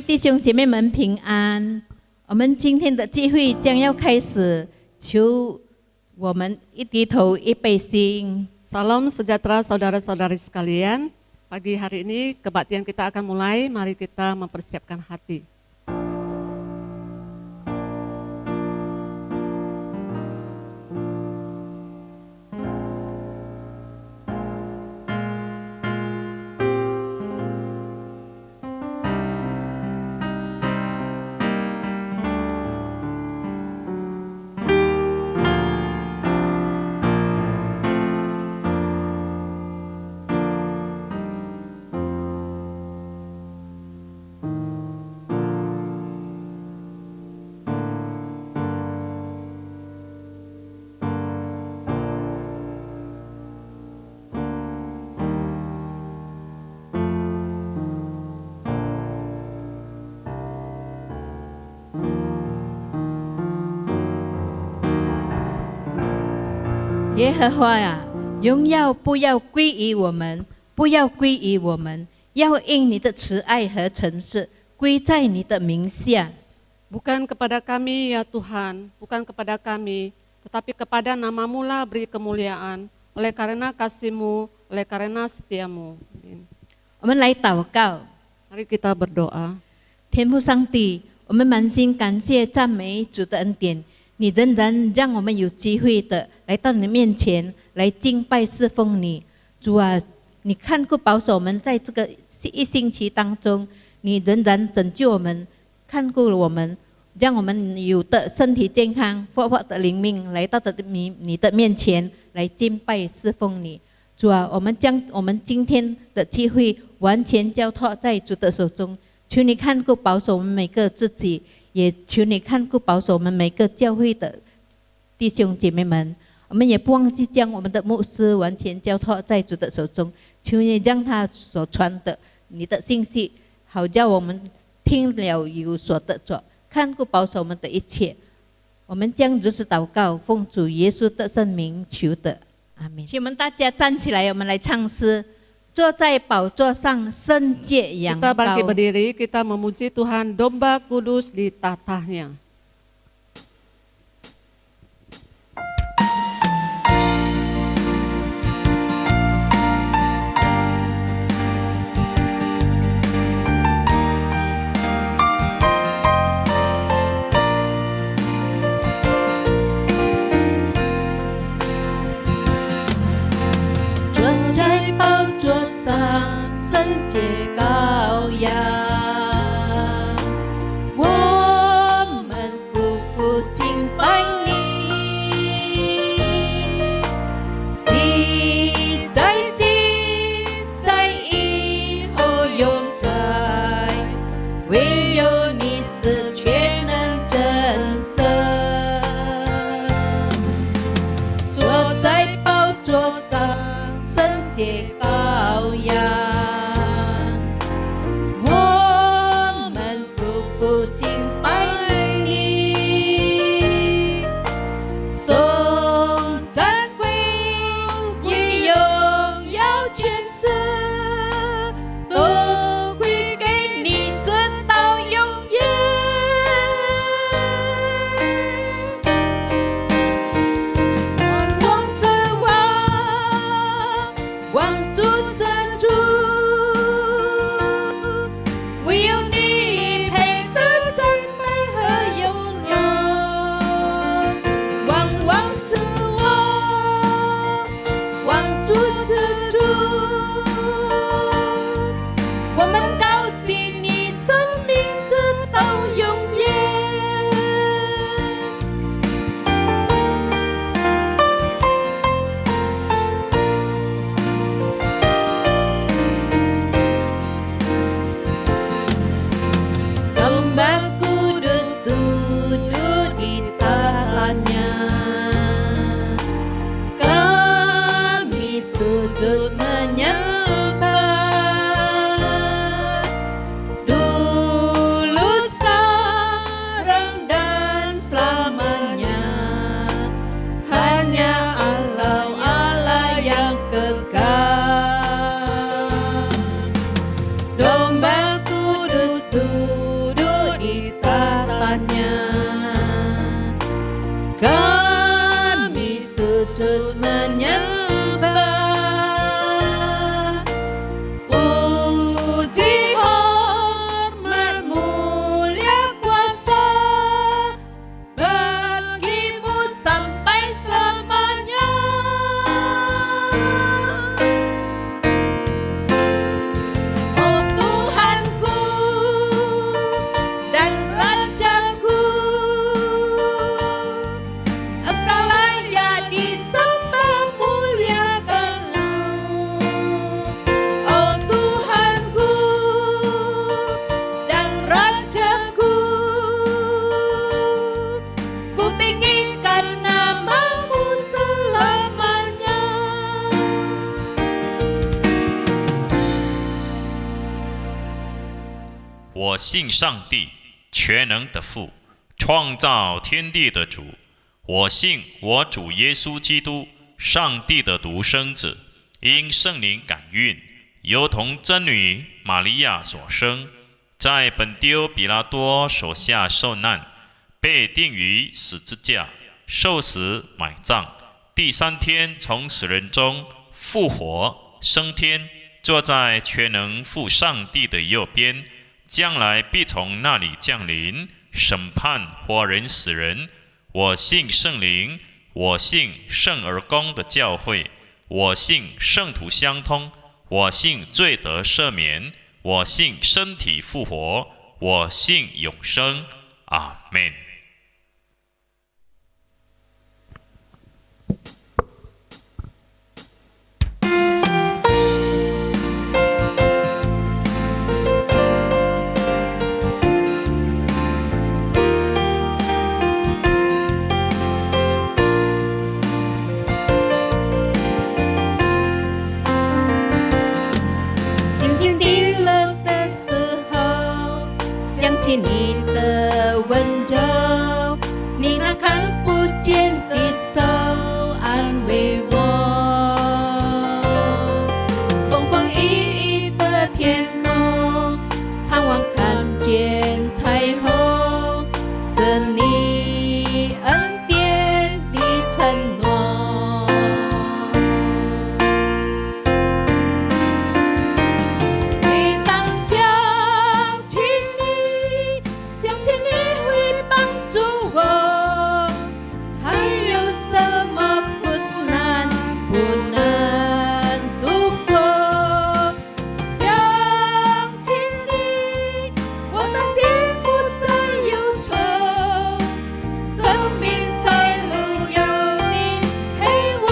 弟兄姐妹们平安。我们今天的聚会将要开始，求我们一低头一备心。Salam sejahtera saudara-saudari sekalian. Pagi hari ini kebaktian kita akan mulai. Mari kita mempersiapkan hati.耶和华啊，荣耀不要归于我们，不要归于我们，要因你的慈爱和诚实归在你的名下。Bukan kepada kami ya Tuhan, bukan kepada kami, tetapi kepada namamu lah beri kemuliaan, oleh karena kasih-Mu, oleh karena setia-Mu. 我们来祷告。 Mari kita berdoa. 天父上帝，我们满心感谢赞美主的恩典。 你仍然让我们有机会的来到你面前来敬拜侍奉你，主啊，你看顾保守我们在这个一星期当中，你仍然拯救我们，看顾我们，让我们有的身体健康，活泼的灵命来到你的面前来敬拜侍奉你，主啊，我们将我们今天的机会完全交托在主的手中，求你看顾保守我们每个自己。 也求你看顾保守我们每个教会的弟兄姐妹们，我们也不忘记将我们的牧师完全交托在主的手中，求你让他所传的你的信息，好叫我们听了有所得着，看顾保守我们的一切。我们将如此祷告，奉主耶稣的圣名求的，阿门。请我们大家站起来，我们来唱诗。 坐在宝座上，圣洁仰高。 Kita bangkit berdiri, kita memuji Tuhan, domba kudus di tatahnya. Kami sujud menyembah, puji hormat mulia kuasa bagimu sampai selamanya. Oh Tuhanku dan Rajaku, Engkau layak disembah, muliakanlah. Oh Tuhanku dan Rajaku, ku tinggikan namamu selamanya. 我信上帝，全能的父，创造天地的主。我信我主耶稣基督，上帝的独生子，因圣灵感孕，由童真女玛利亚所生，在本丢比拉多手下受难，被钉于十字架，受死埋葬，第3天从死人中复活，升天，坐在全能父上帝的右边，将来必从那里降临，审判活人死人。我信圣灵，我信圣而公的教会，我信圣徒相通，我信罪得赦免，我信身体复活，我信永生。阿们。心情低落的时候，想起你的温柔，你那看不见的手安慰我。风风雨雨的天空，盼望看见彩虹，是你恩典的承诺。每当想起你，想起你会帮助我，还有什么困难不能度过？想起你，我的心不再忧愁，生命在路有你陪我。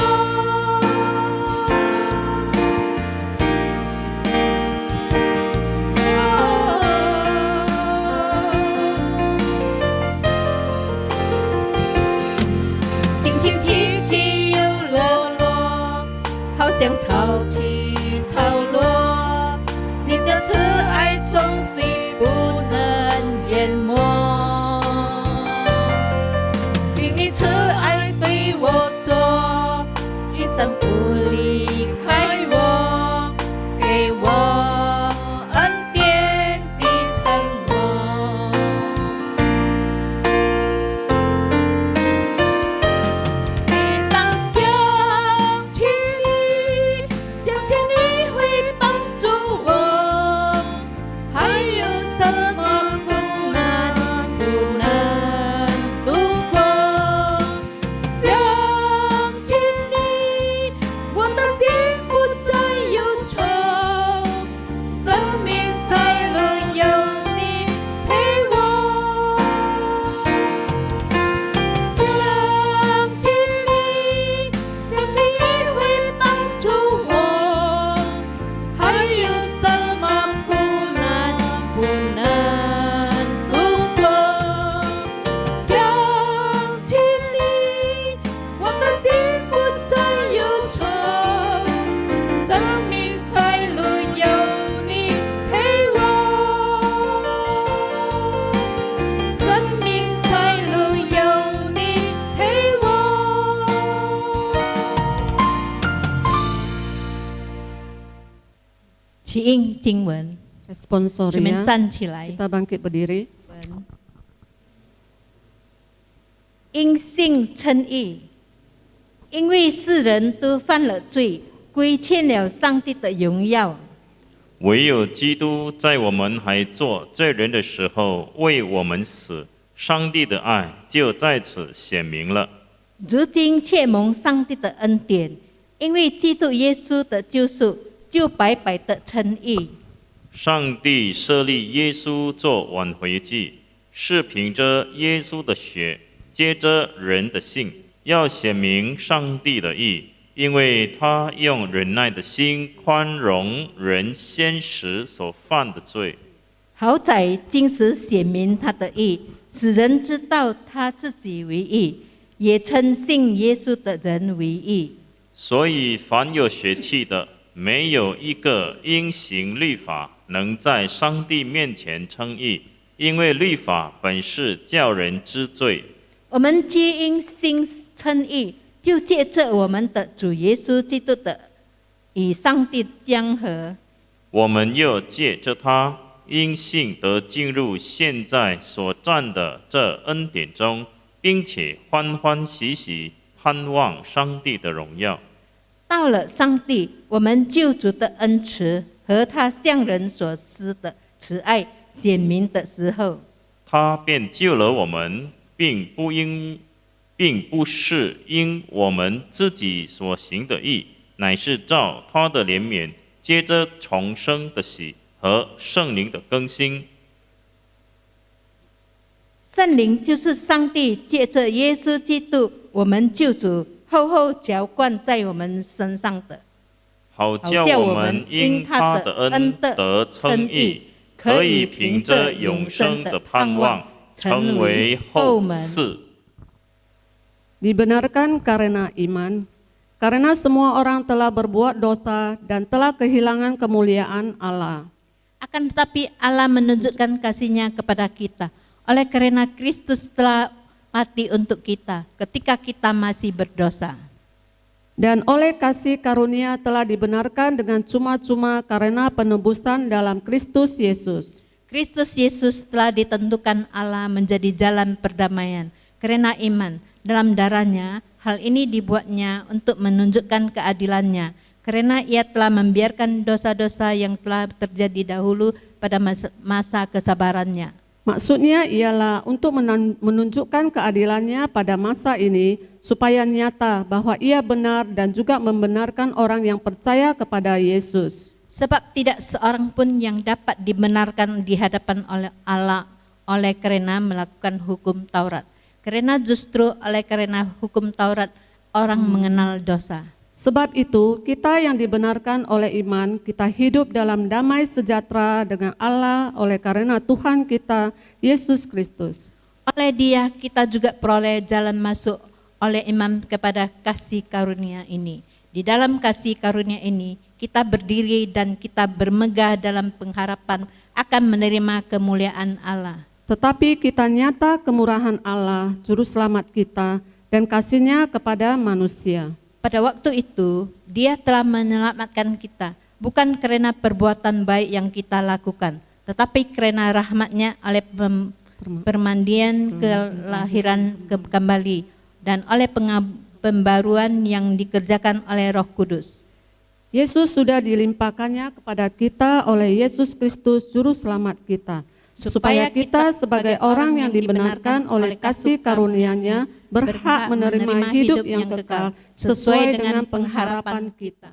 心情起起又落落，好像潮起潮落，你的慈爱从水不能淹没。因你慈爱对我说，一生不离开我，给我恩典的承诺。每当想起你，想起你会帮助我，还有什么困难不能度过？想起你，我的心不再忧愁，生命在路有你陪我。想起你，想起你会帮助我，还有什么困难不能度过？想起你，我的心不再忧愁，生命在路有你陪我，生命在路有你陪我。起应经文，请们 Responsoria, 站起来。 kita bangkit berdiri. 因信称义，因为世人都犯了罪，亏欠了上帝的荣耀。唯有基督在我们还做罪人的时候为我们死，上帝的爱就在此显明了。如今却蒙上帝的恩典，因为基督耶稣的救赎，就白白的称义。上帝设立耶稣做挽回祭，是凭着耶稣的血，接着人的信，要显明上帝的义，因为他用忍耐的心宽容人先时所犯的罪。好在今时显明他的义，使人知道他自己为义，也称信耶稣的人为义。所以凡有血气的，没有一个因行律法能在上帝面前称义，因为律法本是叫人知罪。我们皆因信称义，就借着我们的主耶稣基督的与上帝相合。我们又借着他因信得进入现在所占的这恩典中，并且欢欢喜喜盼望上帝的荣耀。到了上帝我们救主的恩慈和他向人所施的慈爱显明的时候，他便救了我们，并不是因我们自己所行的义，乃是照他的怜悯，接着重生的喜和圣灵的更新。圣灵就是上帝借着耶稣基督我们救主厚厚浇灌在我们身上的，好叫我们因他的恩得称义，可以凭着永生的盼望成为后嗣。Dibenarkan karena iman, karena semua orang telah berbuat dosa dan telah kehilangan kemuliaan Allah. Akan tetapi Allah menunjukkan kasih-Nya kepada kita, oleh karena Kristus telah mati untuk kita ketika kita masih berdosa. Dan oleh kasih karunia telah dibenarkan dengan cuma-cuma karena penebusan dalam Kristus Yesus. Kristus Yesus telah ditentukan Allah menjadi jalan perdamaian karena iman dalam darahnya. Hal ini dibuatnya untuk menunjukkan keadilannya, karena ia telah membiarkan dosa-dosa yang telah terjadi dahulu pada masa kesabarannya. Maksudnya ialah untuk menunjukkan keadilannya pada masa ini, supaya nyata bahwa ia benar dan juga membenarkan orang yang percaya kepada Yesus. Sebab tidak seorang pun yang dapat dibenarkan di hadapan oleh Allah oleh karena melakukan hukum Taurat. Karena justru oleh karena hukum Taurat orang mengenal dosa. Sebab itu kita yang dibenarkan oleh iman, kita hidup dalam damai sejahtera dengan Allah oleh karena Tuhan kita Yesus Kristus. Oleh Dia kita juga peroleh jalan masuk oleh iman kepada kasih karunia ini. Di dalam kasih karunia ini kita berdiri dan kita bermegah dalam pengharapan akan menerima kemuliaan Allah. Tetapi kita nyata kemurahan Allah, Juru Selamat kita, dan kasih-Nya kepada manusia. Pada waktu itu, Dia telah menyelamatkan kita, bukan karena perbuatan baik yang kita lakukan, tetapi karena rahmat-Nya oleh permandian kelahiran kembali, dan oleh pembaruan yang dikerjakan oleh Roh Kudus. Yesus sudah dilimpahkannya kepada kita oleh Yesus Kristus, Juru Selamat kita, supaya kita sebagai orang yang dibenarkan oleh kasih karunia-Nya berhak menerima hidup yang kekal sesuai dengan pengharapan kita.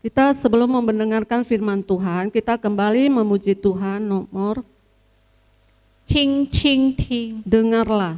Kita sebelum mendengarkan firman Tuhan, kita kembali memuji Tuhan. Nomor 轻倾听。 dengarlah.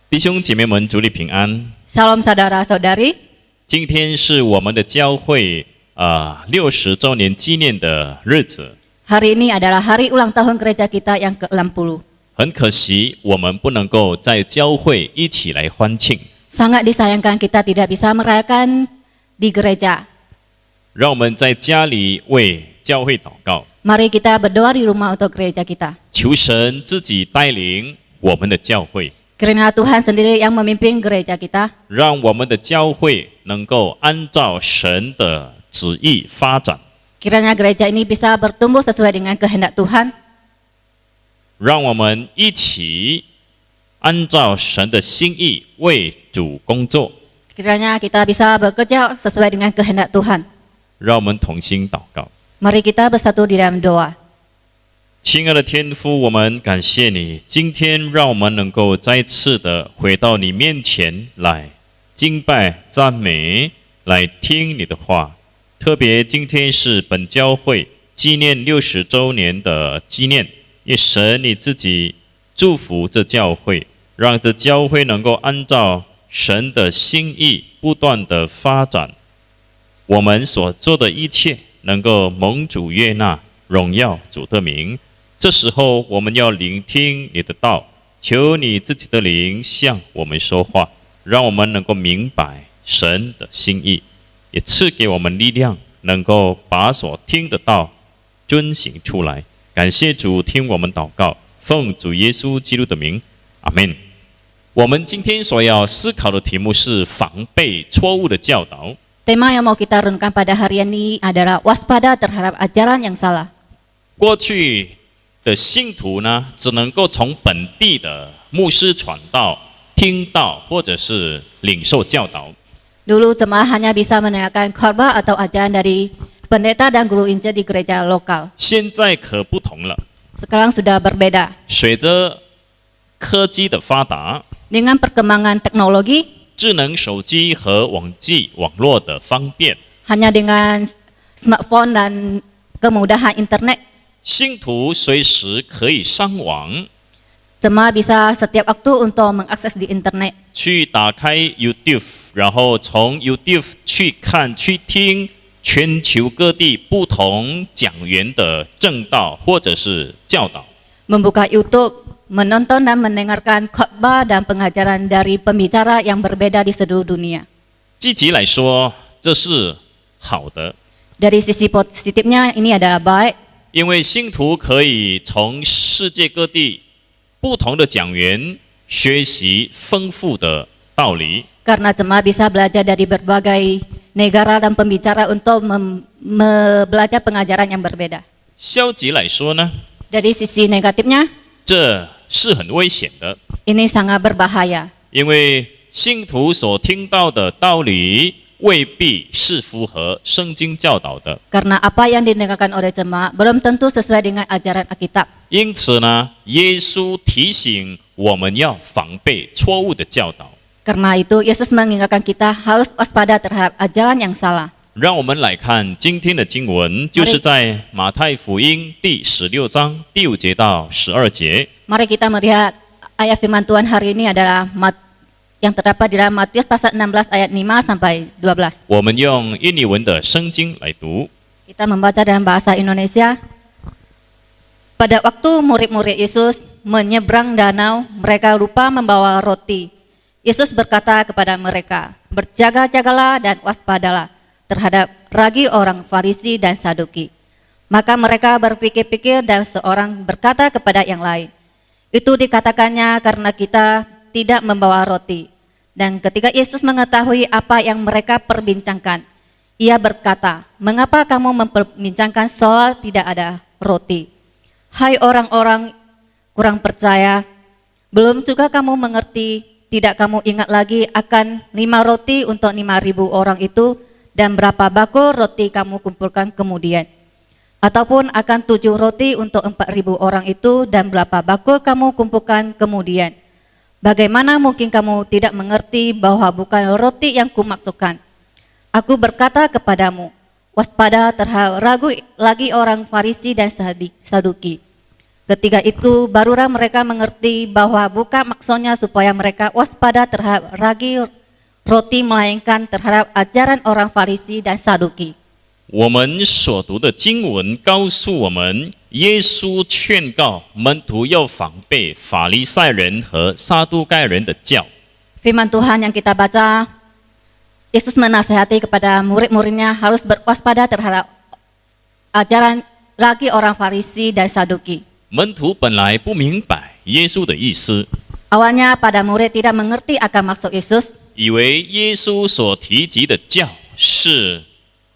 弟兄姐妹们，主里平安。 Salam saudara-saudari. 今天是我们的教会60周年纪念的日子。 Hari ini adalah hari ulang tahun gereja kita yang ke-60. 很可惜，我们不能够在教会一起来欢庆。 Sangat disayangkan kita tidak bisa merayakan di gereja. 让我们在家里为教会祷告， Mari kita berdoa di rumah untuk gereja kita. 求神自己带领我们的教会， Kiranya Tuhan sendiri yang memimpin gereja kita. 让我们的教会能够按照神的旨意发展， Kiranya gereja ini bisa bertumbuh sesuai dengan kehendak Tuhan. 让我们一起按照神的心意为主工作。 Kiranya kita bisa bekerja sesuai dengan kehendak Tuhan. 让我们同心祷告。 Mari kita bersatu di dalam doa. 亲爱的天父，我们感谢你，今天让我们能够再次的回到你面前来敬拜、赞美，来听你的话。特别今天是本教会纪念60周年的纪念，也神你自己祝福这教会，让这教会能够按照神的心意不断的发展。我们所做的一切能够蒙主悦纳，荣耀主的名。 这时候，我们要聆听你的道，求你自己的灵向我们说话，让我们能够明白神的心意，也赐给我们力量，能够把所听的道遵行出来。感谢主，听我们祷告，奉主耶稣基督的名，阿门。我们今天所要思考的题目是防备错误的教导。 Tema yang mau kita renungkan pada hari ini adalah waspada terhadap ajaran yang salah. 过去 的信徒呢，只能够从本地的牧师传道、听到或者是领受教导。 Dulu jemaah hanya bisa mendengarkan khotbah atau ajaran dari pendeta dan guru Injil di gereja lokal. 现在可不同了， Sekarang sudah berbeda. 随着科技的发达， Dengan perkembangan teknologi, 智能手机和网际网络的方便， hanya dengan smartphone dan kemudahan internet, 信徒随时可以上网， jemaat bisa setiap waktu untuk mengakses di internet. 去打开 YouTube， 然后从 YouTube 去看、去听全球各地不同讲员的正道或者是教导。 Membuka YouTube, menonton dan mendengarkan khotbah dan pengajaran dari pembicara yang berbeda di seluruh dunia. 积极来说，这是好的， Dari sisi positifnya ini adalah baik, 因为信徒可以从世界各地不同的讲员学习丰富的道理。 karena jemaat bisa belajar dari berbagai negara dan pembicara untuk belajar pengajaran yang berbeda. 消极来说呢， Dari sisi negatifnya, 这是很危险的， ini sangat berbahaya. 因为信徒所听到的道理未必是符合圣经教导的。 Karena apa yang didengarkan oleh jemaat belum tentu sesuai dengan ajaran Alkitab. 因此呢，耶稣提醒我们要防备错误的教导。 Karena itu, Yesus mengingatkan kita harus waspada terhadap ajaran yang salah. 让我们来看今天的经文，就是在马太福音第16章第5节到12节。 Mari kita melihat ayat firman Tuhan hari ini adalah yang terdapat di dalam Matius pasal 16 ayat 5 sampai 12. 我们用印尼文的圣经来读。 Kita membaca dalam bahasa Indonesia. Pada waktu murid-murid Yesus menyeberang danau, mereka lupa membawa roti. Yesus berkata kepada mereka, "Berjaga-jagalah dan waspadalah terhadap ragi orang Farisi dan Saduki." Maka mereka berpikir-pikir dan seorang berkata kepada yang lain, "Itu dikatakannya karena kita tidak membawa roti." Dan ketika Yesus mengetahui apa yang mereka perbincangkan, Ia berkata, "Mengapa kamu memperbincangkan soal tidak ada roti? Hai orang-orang kurang percaya, belum juga kamu mengerti? Tidak kamu ingat lagi akan 5 roti untuk 5.000 orang itu dan berapa bakul roti kamu kumpulkan kemudian? Ataupun akan 7 roti untuk 4.000 orang itu dan berapa bakul kamu kumpulkan kemudian? Bagaimana mungkin kamu tidak mengerti bahwa bukan roti yang kumaksudkan? Aku berkata kepadamu, waspada terhadap lagi orang Farisi dan Saduki." Ketika itu barulah mereka mengerti bahwa bukan maksudnya supaya mereka waspada terhadap ragi roti, melainkan terhadap ajaran orang Farisi dan Saduki. 我们所读的经文告诉我们，耶稣劝告门徒要防备法利赛人和撒都该人的教。 Firman Tuhan yang kita baca, Yesus menasihati kepada murid-muridnya harus berwaspada terhadap ajaran ragi orang Farisi dan Saduki. 门徒本来不明白耶稣的意思， Awalnya pada murid tidak mengerti akan maksud Yesus, 以为耶稣所提及的教是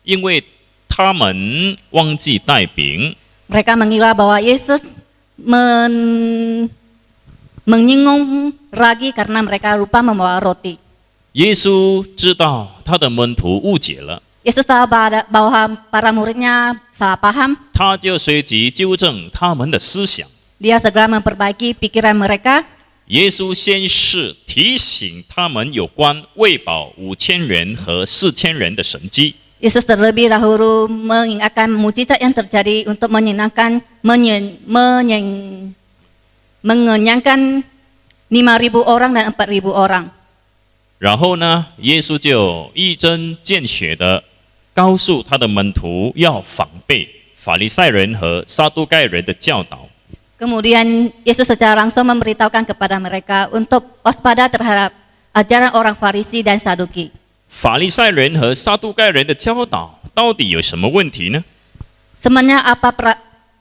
因为他们忘记带饼， mereka mengira bahwa Yesus menyinggung ragi karena mereka lupa membawa roti. 耶稣知道他的门徒误解了， Yesus tahu bahwa para muridnya salah paham. 他就随即纠正他们的思想。 Dia segera memperbaiki pikiran mereka. 耶稣先是提醒他们有关喂饱5000人和4000人的神迹， Yesus terlebih dahulu mengingatkan mukjizat yang terjadi untuk menyenangkan, mengenyangkan 5.000 orang dan 4.000 orang. 然后呢，耶稣就一针见血的告诉他的门徒要防备法利赛人和撒都该人的教导。 Kemudian Yesus secara langsung memberitahukan kepada mereka untuk waspada terhadap ajaran orang Farisi dan Saduki. 法利赛人和撒都该人的教导到底有什么问题呢？ Sebenarnya apa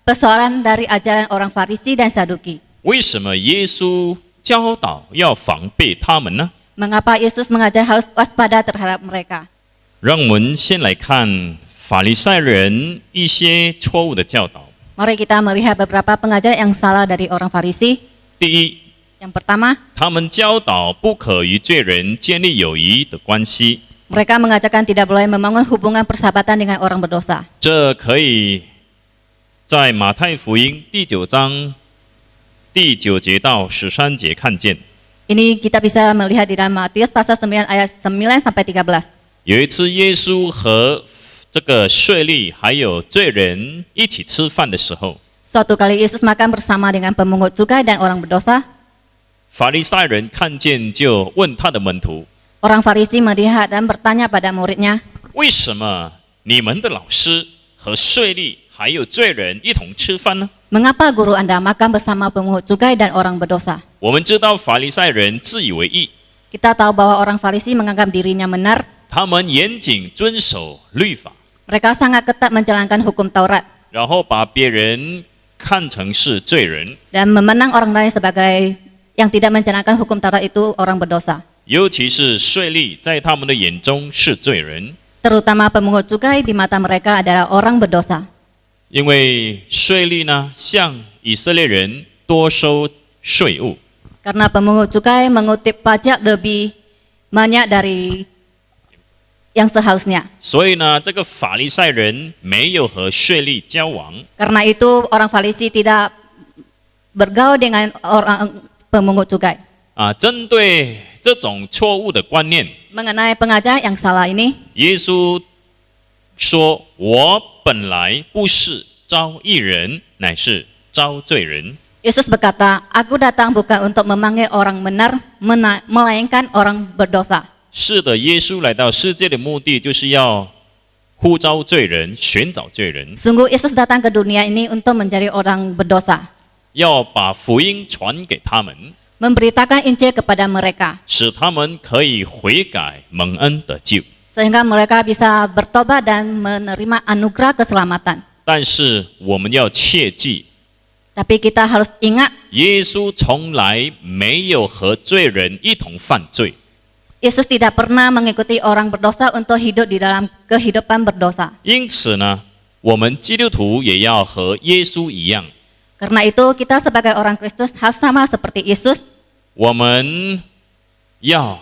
persoalan dari ajaran orang Farisi dan Saduki? 为什么耶稣教导要防备他们呢？ Mengapa Yesus mengajar harus waspada terhadap mereka? 让我们先来看法利赛人一些错误的教导。 Mari kita melihat beberapa pengajaran yang salah dari orang Farisi. 第一， Yang pertama, 他们教导不可与罪人建立友谊的关系， mereka mengajarkan tidak boleh membangun hubungan persahabatan dengan orang berdosa. 这可以在马太福音第9章第9节到13节看见。 Ini kita bisa melihat di dalam Matius pasal 9 ayat 9 sampai 13. 有一次，耶稣和这个税吏还有罪人一起吃饭的时候， Suatu kali Yesus makan bersama dengan pemungut cukai dan orang berdosa. 法利赛人看见就问他的门徒： Orang Farisi melihat dan bertanya pada muridnya, 为什么你们的老师和税吏还有罪人一同吃饭呢？ "Mengapa guru Anda makan bersama pemungut cukai dan orang berdosa?" 我们知道法利赛人自以为义， Kita tahu bahwa orang Farisi menganggap dirinya benar. 他们严谨遵守律法， Mereka sangat ketat menjalankan hukum Taurat 然后把别人看成是罪人， dan memenang orang lain sebagai yang tidak menjalankan hukum Taurat itu orang berdosa. 尤其是税吏在他们的眼中是罪人， Terutama pemungut cukai di mata mereka adalah orang berdosa. 因为税吏呢向以色列人多收税务， Karena pemungut cukai mengutip pajak lebih banyak dari yang seharusnya. 所以呢这个法利赛人没有和税吏交往， Karena itu orang Farisi tidak bergaul dengan orang pemungut cukai. 针对这种错误的观念， Mengenai pengajar yang salah ini, 耶稣说：“我本来不是招义人，乃是招罪人。” Yesus berkata, "Aku datang bukan untuk memanggil orang benar, melainkan orang berdosa." 是的，耶稣来到世界的目的就是要呼召罪人，寻找罪人， Sungguh Yesus datang ke dunia ini untuk mencari orang berdosa, 要把福音传给他们， memberitakan Injil kepada mereka, 使他们可以悔改蒙恩得救。 sehingga mereka bisa bertobat dan menerima anugerah keselamatan. 但是我们要切记， Tapi kita harus ingat, 耶稣从来没有和罪人一同犯罪。 Yesus tidak pernah mengikuti orang berdosa untuk hidup di dalam kehidupan berdosa. 因此呢，我们基督徒也要和耶稣一样， Karena itu kita sebagai orang Kristus harus sama seperti Yesus. 我们要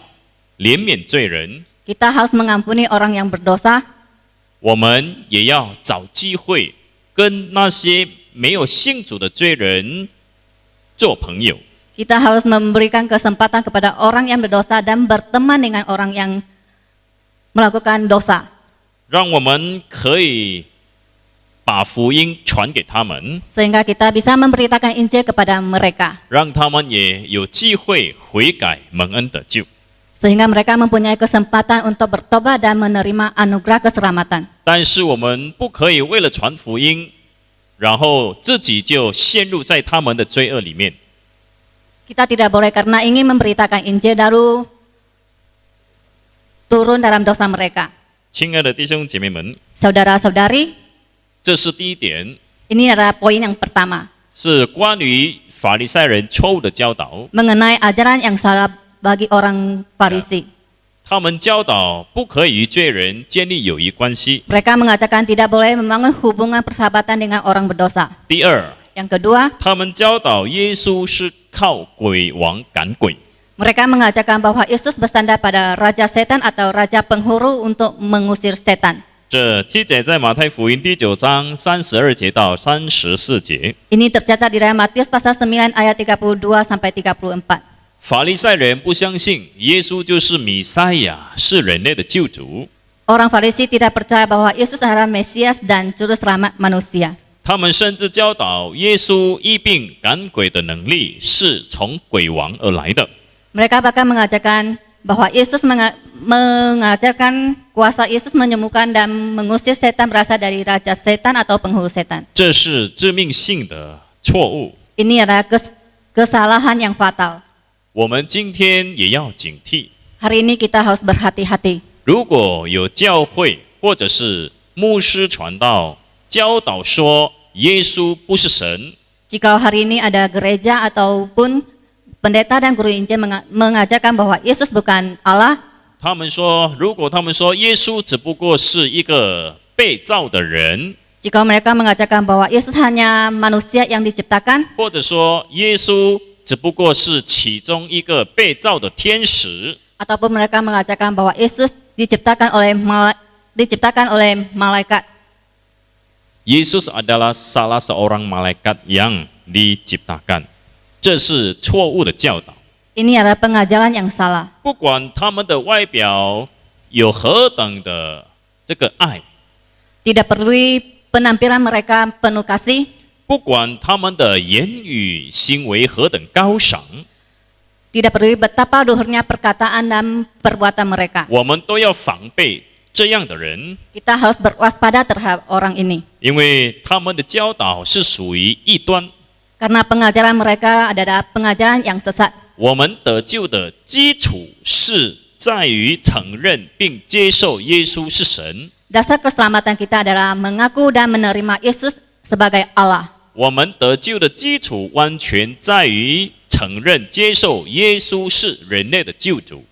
怜悯罪人， Kita harus mengampuni orang yang berdosa. 我们也要找机会跟那些没有信主的罪人做朋友。 Kita harus memberikan kesempatan kepada orang yang berdosa dan berteman dengan orang yang melakukan dosa. 让我们可以把福音传给他们， Sehingga kita bisa memberitakan Injil kepada mereka. 让他们也有机会悔改蒙恩得救。 Sehingga mereka mempunyai kesempatan untuk bertobat dan menerima anugerah keselamatan. 但是我们不可以为了传福音，然后自己就陷入在他们的罪恶里面。 Kita tidak boleh karena ingin memberitakan Injil lalu turun dalam dosa mereka. 亲爱的弟兄姐妹们， Saudara-saudari, 这是第一点， ini adalah poin yang pertama. 是关于法利赛人错误的教导。 Mengenai ajaran yang salah bagi orang Farisi. 他们教导不可以与罪人建立友谊关系。 Mereka mengatakan tidak boleh membangun hubungan persahabatan dengan orang berdosa. 第二， Yang kedua, 他们教导耶稣是靠鬼王赶鬼。 mereka mengajarkan bahwa Yesus bersandar pada raja setan atau raja penghulu untuk mengusir setan. 这记载在马太福音第9章32节到34节。 Ini tercatat di dalam Matius pasal 9 ayat 32 sampai 34. 法利赛人不相信耶稣就是弥赛亚，是人类的救主。 Orang Farisi tidak percaya bahwa Yesus adalah Mesias dan juru selamat manusia. 他们甚至教导耶稣医病赶鬼的能力是从鬼王而来的。 Mereka bahkan mengajarkan bahwa Yesus mengajarkan kuasa Yesus menyembuhkan dan mengusir setan berasal dari raja setan atau penghulu setan. 这是致命性的错误。 Ini adalah kesalahan yang fatal. 我们今天也要警惕， Hari ini kita harus berhati-hati. 如果有教会或者是牧师传道教导说耶稣不是神， Jika hari ini ada gereja ataupun pendeta dan guru Injil mengajarkan bahwa Yesus bukan Allah, 如果他们说耶稣只不过是一个被造的人， jika mereka mengajarkan bahwa Yesus hanya manusia yang diciptakan, 或者说耶稣只不过是其中一个被造的天使， ataupun mereka mengajarkan bahwa Yesus diciptakan oleh malaikat. Yesus adalah salah seorang malaikat yang diciptakan，这是错误的教导。 Ini adalah pengajaran yang salah. 不管他们的外表有何等的这个爱， Tidak perlu penampilan mereka penuh kasih, 不管他们的言语行为何等高尚， tidak perlu betapa luhurnya perkataan dan perbuatan mereka. 我们都要防备这样的人， Kita harus berwaspada terhadap orang ini. 因为他们的教导是属于异端。 Karena pengajaran mereka adalah pengajaran yang sesat. 我们得救的基础是在于承认并接受耶稣是神。 Dasar keselamatan kita adalah mengaku dan menerima Yesus sebagai Allah. 我们得救的基础完全在于承认接受耶稣是人类的救主。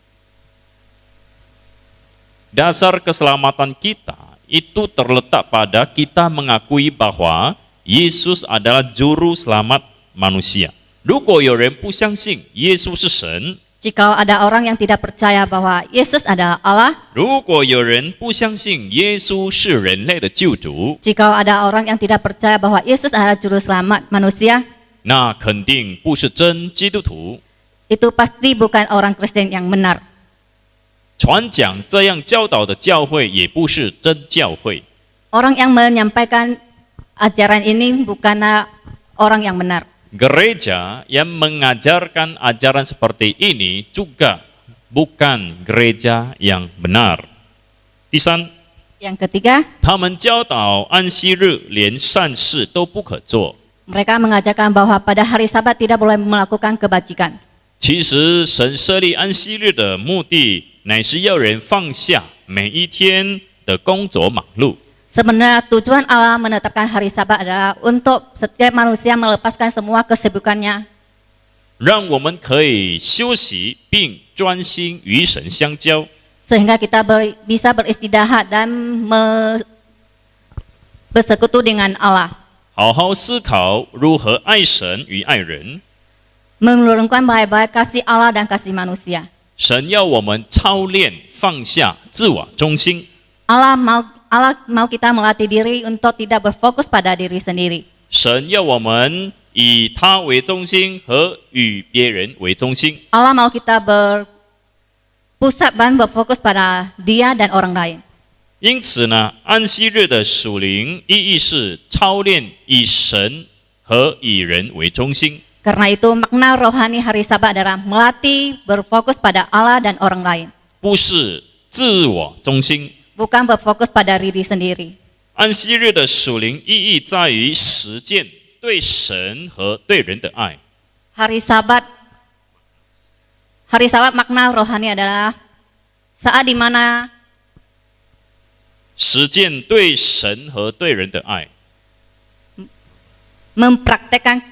Dasar keselamatan kita itu terletak pada kita mengakui bahwa Yesus adalah juru selamat manusia. 如果有人不相信耶稣是神， Jika ada orang yang tidak percaya bahwa Yesus adalah Allah, 如果有人不相信耶稣是人类的救主， jika ada orang yang tidak percaya bahwa Yesus adalah juru selamat manusia, 那肯定不是真基督徒。 itu pasti bukan orang Kristen yang benar. 传讲这样教导的教会也不是真教会。 Orang yang menyampaikan ajaran ini bukanlah orang yang benar. Gereja yang mengajarkan ajaran seperti ini juga bukan gereja yang benar. 第三， Yang ketiga, 他们教导安息日连善事都不可做。 mereka mengajarkan bahwa pada hari Sabat tidak boleh melakukan kebajikan. 其实神设立安息日的目的，乃是要人放下每一天的工作忙碌。 Sebenarnya tujuan Allah menetapkan hari Sabat adalah untuk setiap manusia melepaskan semua kesibukannya, 让我们可以休息并专心与神相交。 sehingga kita bisa beristirahat dan bersekutu dengan Allah, 好好思考如何爱神与爱人。 menurunkan baik-baik kasih Allah dan kasih manusia. 神要我们操练放下自我中心。 Allah mau kita melatih diri untuk tidak berfokus pada diri sendiri. 神要我们以他为中心和与别人为中心。 Allah mau kita berpusat dan berfokus pada Dia dan orang lain. 因此呢，安息日的属灵意义是操练以神和以人为中心。 Karena itu makna rohani hari Sabat adalah melatih berfokus pada Allah dan orang lain, 不是自我中心。 bukan berfokus pada diri sendiri. 安息日的属灵意义在于实践对神和对人的爱。 Hari Sabat makna rohani adalah saat di mana 实践对神和对人的爱。 mempraktekkan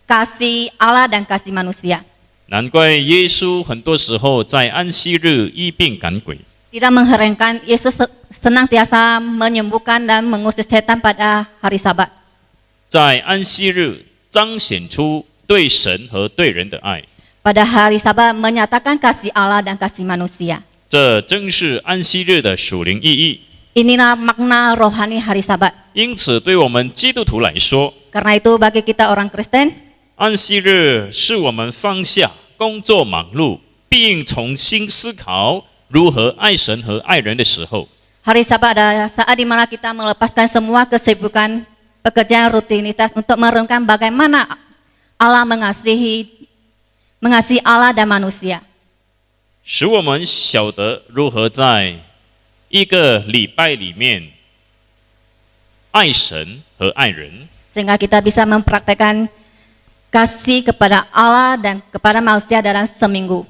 kasih Allah dan kasih manusia. 难怪耶稣很多时候在安息日医病赶鬼。 Tidak mengherankan Yesus senantiasa menyembuhkan dan mengusir setan pada hari Sabat. 在安息日彰显出对神和对人的爱， Pada hari Sabat menyatakan kasih Allah dan kasih manusia. 这正是安息日的属灵意义。 Inilah makna rohani hari Sabat. 因此，对我们基督徒来说， Karena itu bagi kita orang Kristen, 安息日是我们放下工作忙碌，并重新思考如何爱神和爱人的时候。 hari Sabat adalah saat di mana kita melepaskan semua kesibukan pekerjaan rutinitas untuk merenungkan bagaimana Allah mengasihi Allah dan manusia. 使我们晓得如何在一个礼拜里面爱神和爱人。 Sehingga kita bisa mempraktekkan kasih kepada Allah dan kepada manusia dalam seminggu.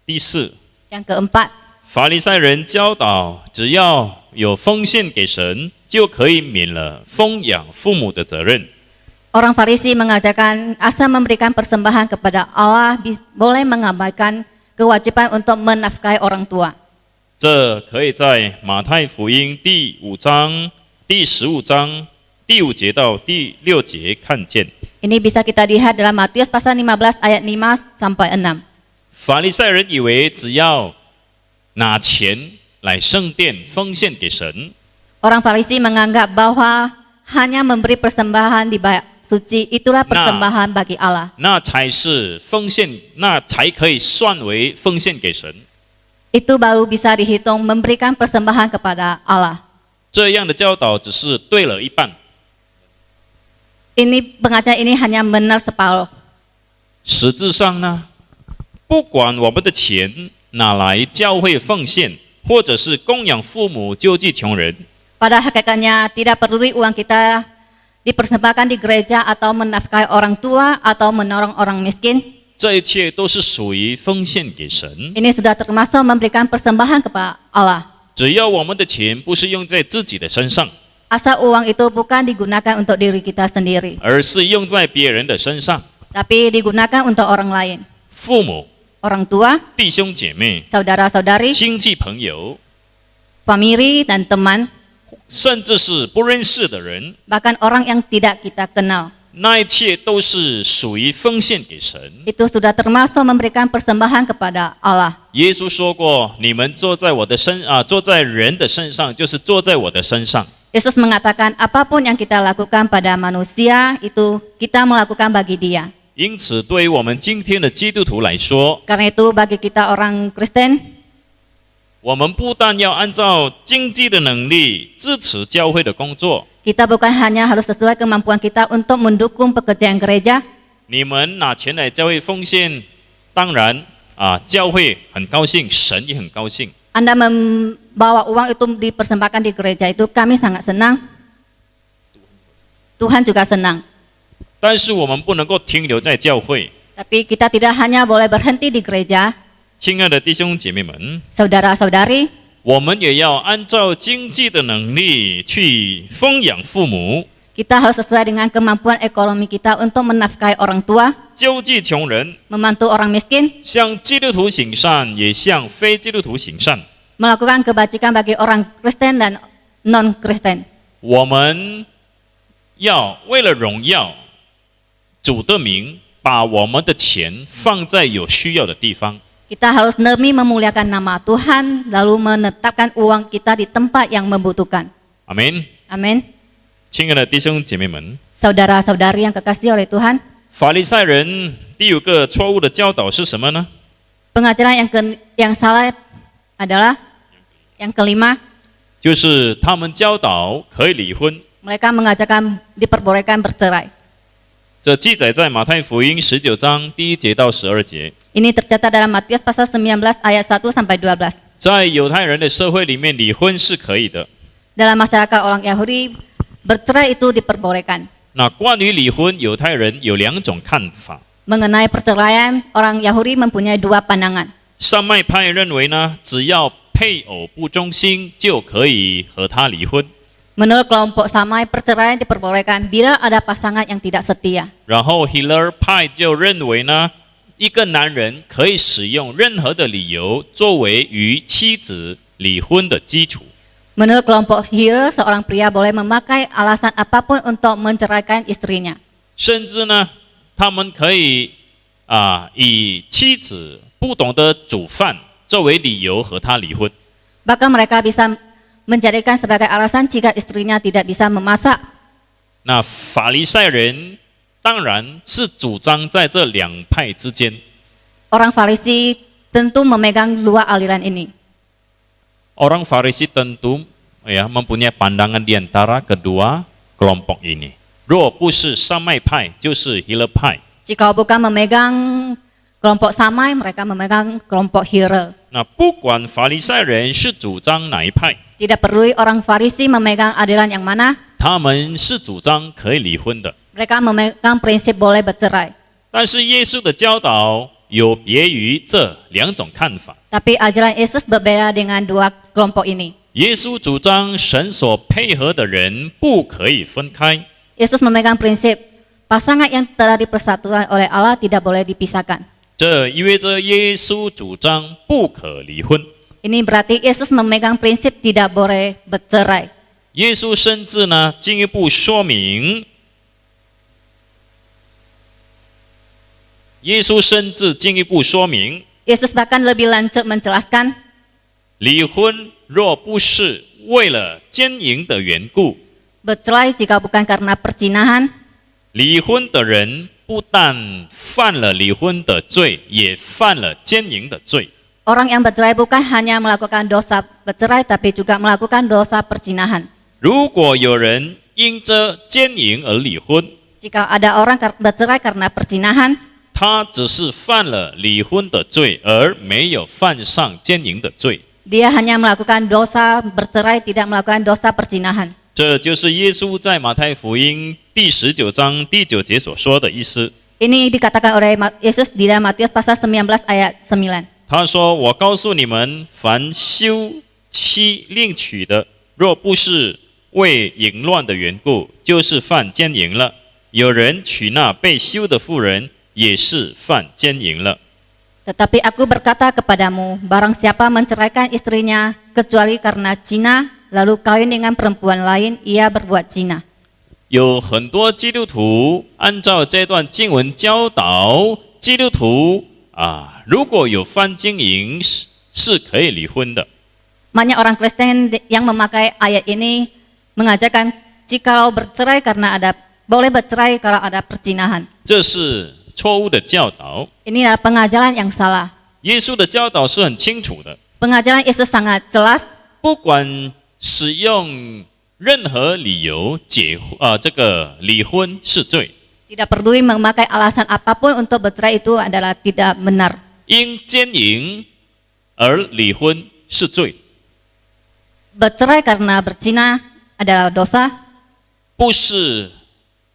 第四， Yang keempat, 法利赛人教导，只要有奉献给神，就可以免了奉养父母的责任。 orang Farisi mengajarkan asal memberikan persembahan kepada Allah boleh mengabaikan kewajiban untuk menafkahi orang tua. 这可以在马太福音第5章第15章第5节到第6节看见。 Ini bisa kita lihat dalam Matius pasal 15 ayat 5 sampai 6. 法利赛人以为只要拿钱来圣殿奉献给神， Orang Farisi menganggap bahwa hanya memberi persembahan di bait suci itulah persembahan bagi Allah. 那才是奉献，那才可以算为奉献给神。itu baru bisa dihitung memberikan persembahan kepada Allah. 这样的教导只是对了一半。 Ini pengajaran ini hanya benar separuh. 实质上呢，不管我们的钱拿来教会奉献，或者是供养父母、救济穷人， Pada hakikatnya tidak peduli uang kita dipersembahkan di gereja atau menafkahi orang tua atau menolong orang miskin. 这一切都是属于奉献给神。 Ini sudah termasuk memberikan persembahan kepada Allah. 只要我们的钱不是用在自己的身上， Asal uang itu bukan digunakan untuk diri kita sendiri, 而是用在别人的身上， tapi digunakan untuk orang lain. 父母、 Orang tua, 弟兄姐妹、 saudara-saudari, 亲戚朋友， famili dan teman, 甚至是不认识的人， bahkan orang yang tidak kita kenal. 那一切都是属于奉献给神。 Itu sudah termasuk memberikan persembahan kepada Allah. 耶稣说过：“你们坐在我的坐在人的身上，就是坐在我的身上。” Yesus mengatakan apapun yang kita lakukan pada manusia itu kita melakukan bagi Dia. 因此，对于我们今天的基督徒来说， Karena itu bagi kita orang Kristen, 我们不但要按照经济的能力支持教会的工作， kita bukan hanya harus sesuai kemampuan kita untuk mendukung pekerjaan gereja. 你们拿钱来教会奉献，当然教会很高兴，神也很高兴。 Anda membawa uang itu dipersembahkan di gereja itu kami sangat senang. Tuhan juga senang. 但是我们不能够停留在教会。 Tapi kita tidak hanya boleh berhenti di gereja, 亲爱的弟兄姐妹们， saudara-saudari, 我们也要按照经济的能力去奉养父母， kita harus sesuai dengan kemampuan ekonomi kita untuk menafkahi orang tua, 救济穷人， membantu orang miskin, 向基督徒行善，也向非基督徒行善。 melakukan kebajikan bagi orang Kristen dan non-Kristen. 我们要为了荣耀主的名，把我们的钱放在有需要的地方。 Kita harus demi memuliakan nama Tuhan, lalu menetapkan uang kita di tempat yang membutuhkan. 阿门。 Amin. 亲爱的弟兄姐妹们， Saudara-saudari yang kekasih oleh Tuhan, 法利赛人第五个错误的教导是什么呢？ pengajaran yang salah adalah yang kelima, 就是他们教导可以离婚。 mereka mengajarkan diperbolehkan bercerai. 这记载在马太福音19章第1节到12节。 Ini tercatat dalam Matius pasal 19 ayat 1 sampai 12. 在犹太人的社会里面，离婚是可以的。 Dalam masyarakat orang Yahudi, bercerai itu diperbolehkan. 那关于离婚，犹太人有两种看法。 Mengenai perceraian, orang Yahudi mempunyai dua pandangan. 上麦派认为呢，只要配偶不忠心，就可以和他离婚。 Menurut kelompok Samai, perceraian diperbolehkan bila ada pasangan yang tidak setia. 然后 Hiller 派就认为呢，一个男人可以使用任何的理由作为与妻子离婚的基础。 Menurut kelompok Hiller, seorang pria boleh memakai alasan apapun untuk menceraikan istrinya. 甚至呢，他们可以以妻子不懂得煮饭作为理由和他离婚。 Bahkan mereka bisa menjadikan sebagai alasan jika istrinya tidak bisa memasak. 那法利赛人当然是主张在这两派之间。 Orang Farisi tentu memegang dua aliran ini. Orang Farisi tentu mempunyai pandangan di antara kedua kelompok ini. 若不是上麦派，就是 Hiller 派。 Jika bukan memegang kelompok Samai, mereka memegang kelompok Hiller. 那不管法利赛人是主张哪一派， Tidak perlu orang Farisi memegang aliran yang mana, 他们是主张可以离婚的。 mereka memegang prinsip boleh bercerai. 但是耶稣的教导有别于这两种看法。 Tapi ajaran Yesus berbeda dengan dua kelompok ini. 耶稣主张神所配合的人不可以分开。 Yesus memegang prinsip pasangan yang telah dipersatukan oleh Allah tidak boleh dipisahkan. 这意味着耶稣主张不可离婚。 Ini berarti Yesus memegang prinsip tidak boleh bercerai. 耶稣甚至呢进一步说明，耶稣甚至进一步说明， Yesus bahkan lebih lanjut menjelaskan, 离婚若不是为了奸淫的缘故， bercerai jika bukan karena perzinahan, 离婚的人不但犯了离婚的罪，也犯了奸淫的罪。orang yang bercerai bukan hanya melakukan dosa bercerai, tapi juga melakukan dosa perzinahan. 如果有人因着奸淫而离婚， Jika ada orang bercerai karena perzinahan, 他只是犯了离婚的罪，而没有犯上奸淫的罪。 dia hanya melakukan dosa bercerai, tidak melakukan dosa perzinahan. 这就是耶稣在马太福音第19章第9节所说的意思。 Ini dikatakan oleh Yesus di dalam Matius pasal 19 ayat 9. 他说：“我告诉你们，凡休妻另娶的，若不是为淫乱的缘故，就是犯奸淫了。有人娶那被休的妇人，也是犯奸淫了。” Tetapi aku berkata kepadamu, barang siapa menceraikan istrinya kecuali karena zina, lalu kawin dengan perempuan lain, ia berbuat zina. 有很多基督徒按照这段经文教导基督徒如果有犯奸淫是可以离婚的。 Banyak orang Kristen yang memakai ayat ini mengajarkan jikalau bercerai karena boleh bercerai kalau ada perzinahan. 这是错误的教导。 Ini adalah pengajaran yang salah. 耶稣的教导是很清楚的， Pengajaran Yesus sangat jelas. 不管使用任何理由这个离婚是罪， Tidak peduli memakai alasan apapun untuk bercerai itu adalah tidak benar. 因奸淫而离婚是罪， Bercerai karena berzina adalah dosa. 不是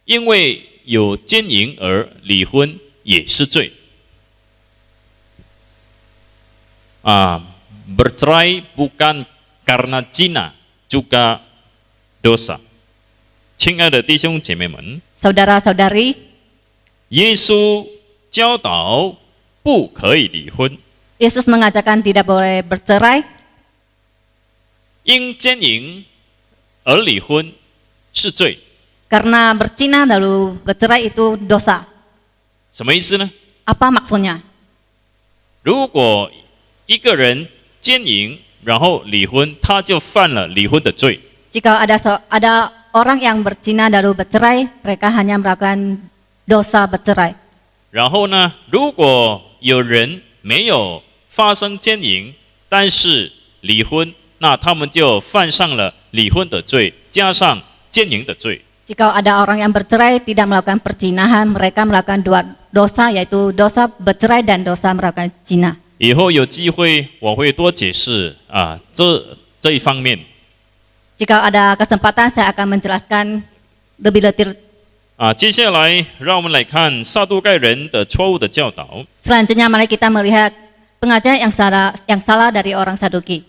因为有奸淫而离婚也是罪。bercerai bukan karena zina juga dosa。亲爱的弟兄姐妹们， Saudara-saudari, 耶稣教导不可以离婚， Yesus mengajarkan tidak boleh bercerai. 因奸淫而离婚是罪。 Karena berzina lalu bercerai itu dosa. 什么意思呢？ Apa maksudnya? 如果一个人奸淫然后离婚，他就犯了离婚的罪。 Jika ada orang yang berzina lalu bercerai, mereka hanya melakukan dosa bercerai. 然后呢，如果有人没有发生奸淫，但是离婚，那他们就犯上了离婚的罪，加上奸淫的罪。 Jika ada orang yang bercerai tidak melakukan perzinahan, mereka melakukan dua dosa, yaitu dosa bercerai dan dosa melakukan zina. 以后有机会我会多解释这一方面。 Jika ada kesempatan saya akan menjelaskan lebih detail. 接下来让我们来看撒都该人的错误的教导。 Selanjutnya mari kita melihat pengajaran yang salah dari orang Saduki.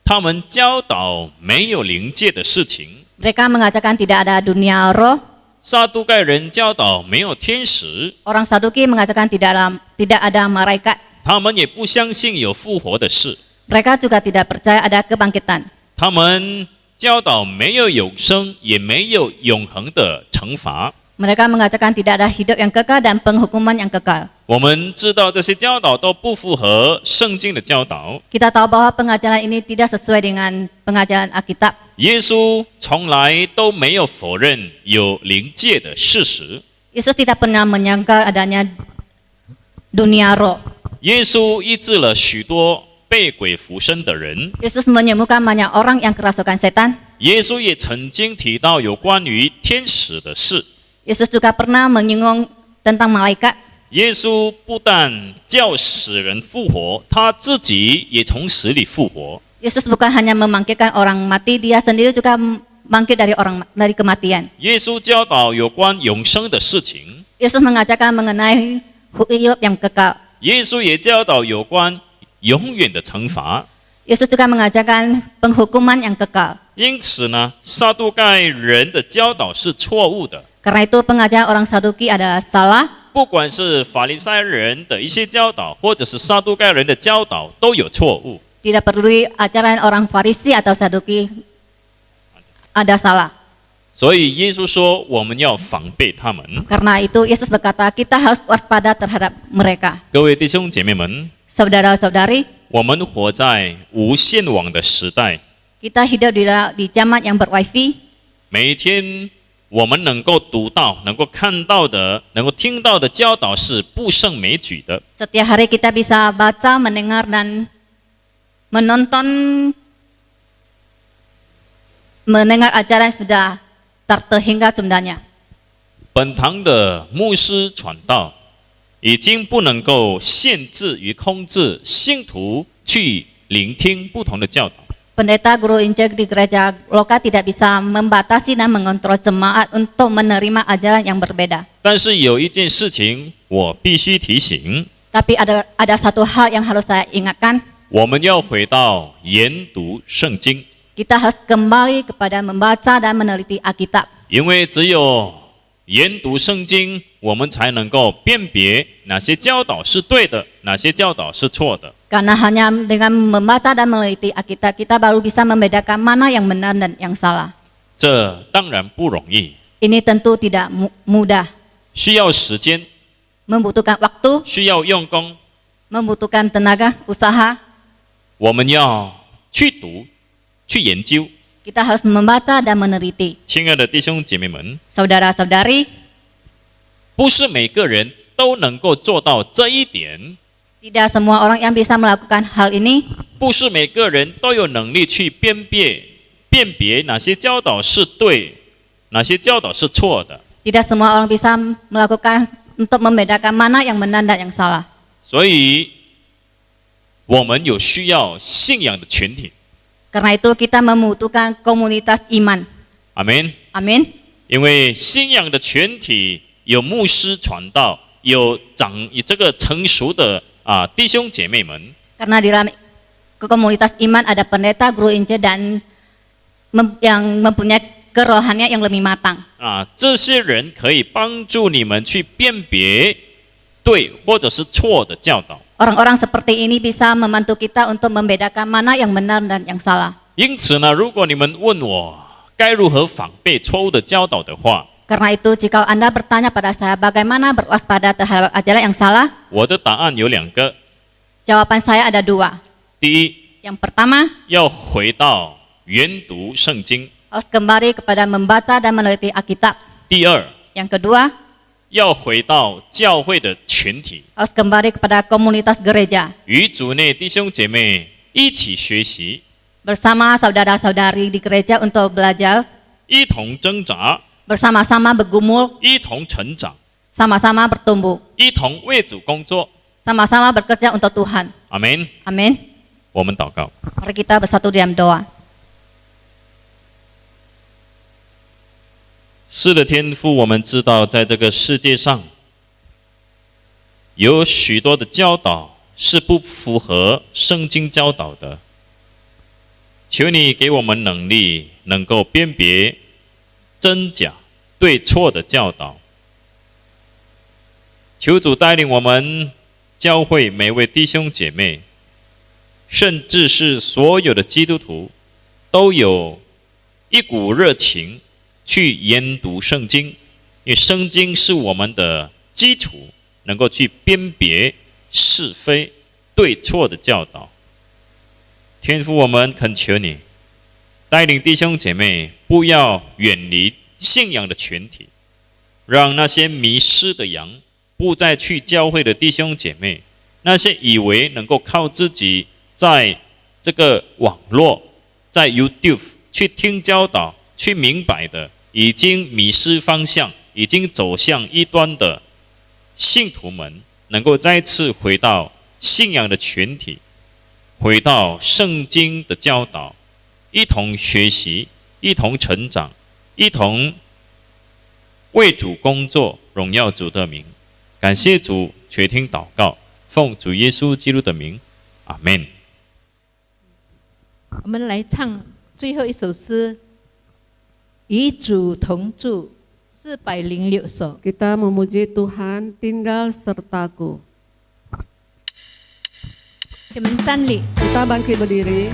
他们教导没有灵界的事情。 Mereka mengajarkan tidak ada dunia roh. 撒都该人教导没有天使。 Orang Saduki mengajarkan tidak ada malaikat. 他们也不相信有复活的事。 Mereka juga tidak percaya ada kebangkitan. 他们教导没有永生，也没有永恒的惩罚。 Mereka mengajarkan tidak ada hidup yang kekal dan penghukuman yang kekal. 我们知道这些教导都不符合圣经的教导。 Kita tahu bahwa pengajaran ini tidak sesuai dengan pengajaran Alkitab. 耶稣从来都没有否认有灵界的事实。 Yesus tidak pernah menyangkal adanya dunia roh. 耶稣医治了许多被鬼附身的人。 Yesus menyembuhkan banyak orang yang kerasukan setan. 耶稣也曾经提到有关于天使的事。 Yesus juga pernah menyinggung tentang malaikat. 耶稣不但叫死人复活，他自己也从死里复活。 Yesus bukan hanya membangkitkan orang mati, dia sendiri juga bangkit dari kematian. 耶稣教导有关永生的事情。 Yesus mengajarkan mengenai hidup yang kekal. 耶稣也教导有关永远的惩罚。 Yesus juga mengajarkan penghukuman yang kekal. 因此呢，撒都该人的教导是错误的。 Karena itu pengajaran orang Saduki adalah salah. 不管是法利赛人的一些教导，或者是撒都该人的教导，都有错误。 Tidak peduli ajaran orang Farisi atau Saduki ada salah. 所以耶稣说，我们要防备他们。 Karena itu Yesus berkata kita harus waspada terhadap mereka. 各位弟兄姐妹们， Saudara-saudari, 我们活在无线网的时代， kita hidup di zaman yang ber-wifi. 每一天我们能够读到、能够看到的、能够听到的教导是不胜枚举的。 Setiap hari kita bisa baca, mendengar dan mendengar ajaran sudah terhingga jumlahnya. 本堂的牧师传道已经不能够限制与控制信徒去聆听不同的教导。 Pendeta guru Injil di gereja lokal tidak bisa membatasi dan mengontrol jemaat untuk menerima ajaran yang berbeda. 但是有一件事情我必须提醒， Tapi ada satu hal yang harus saya ingatkan, 我们要回到研读圣经， kita harus kembali kepada membaca dan meneliti Alkitab. 因为只有研读圣经，我们才能够辨别哪些教导是对的，哪些教导是错的。 Karena hanya dengan membaca dan meneliti Alkitab, kita baru bisa membedakan mana yang benar dan yang salah. 这当然不容易， Ini tentu tidak mudah, 需要时间， membutuhkan waktu, 需要用功。 membutuhkan tenaga, usaha. 我们要去读，去研究。 Kita harus membaca dan meneliti. 亲爱的弟兄姐妹们， Saudara-saudari, 不是每个人都能够做到这一点， tidak semua orang yang bisa melakukan hal ini. 不是每个人都有能力去辨别哪些教导是对，哪些教导是错的。 Tidak semua orang bisa melakukan untuk membedakan mana yang benar dan yang salah. 所以，我们有需要信仰的群体。 Karena itu kita membutuhkan komunitas iman. 阿门。 Amin. 因为信仰的群体有牧师传道，有这个成熟的弟兄姐妹们。 Karena di dalam komunitas iman ada pendeta, guru Injil dan yang mempunyai kerohanian yang lebih matang. 这些人可以帮助你们去辨别对或者是错的教导。 Orang-orang seperti ini bisa membantu kita untuk membedakan mana yang benar dan yang salah. 因此呢，如果你们问我该如何防备错误的教导的话， Karena itu jika Anda bertanya pada saya bagaimana berwaspada terhadap ajaran yang salah, 我的答案有2个。 jawaban saya ada 2. 第一， Yang pertama, 要回到研读圣经； harus kembali kepada membaca dan meneliti Alkitab. 第二， Yang kedua, 要回到教会的群体， harus kembali kepada komunitas gereja. 与主内弟兄姐妹一起学习， Bersama saudara-saudari di gereja untuk belajar, 一同挣扎， bersama-sama bergumul, 一同成长， sama-sama bertumbuh, 一同为主工作。 sama-sama bekerja untuk Tuhan. 阿门。 Amin. 我们祷告。 Mari kita bersatu dalam doa. 是的，天父，我们知道，在这个世界上，有许多的教导是不符合圣经教导的。求你给我们能力，能够辨别真假、对错的教导。求主带领我们教会每位弟兄姐妹，甚至是所有的基督徒，都有一股热情。 去研读圣经，因为圣经是我们的基础，能够去辨别是非对错的教导。天父，我们恳求你带领弟兄姐妹，不要远离信仰的群体，让那些迷失的羊不再去教会的弟兄姐妹，那些以为能够靠自己在这个网络、在 YouTube 去听教导、去明白的。 已经迷失方向，已经走向异端的信徒们，能够再次回到信仰的群体，回到圣经的教导，一同学习，一同成长，一同为主工作，荣耀主的名。感谢主，垂听祷告，奉主耶稣基督的名，阿门。我们来唱最后一首诗。 与主同住406首。 Kita memuji Tuhan, tinggal sertaku. 我们站立。 Kita bangkit berdiri.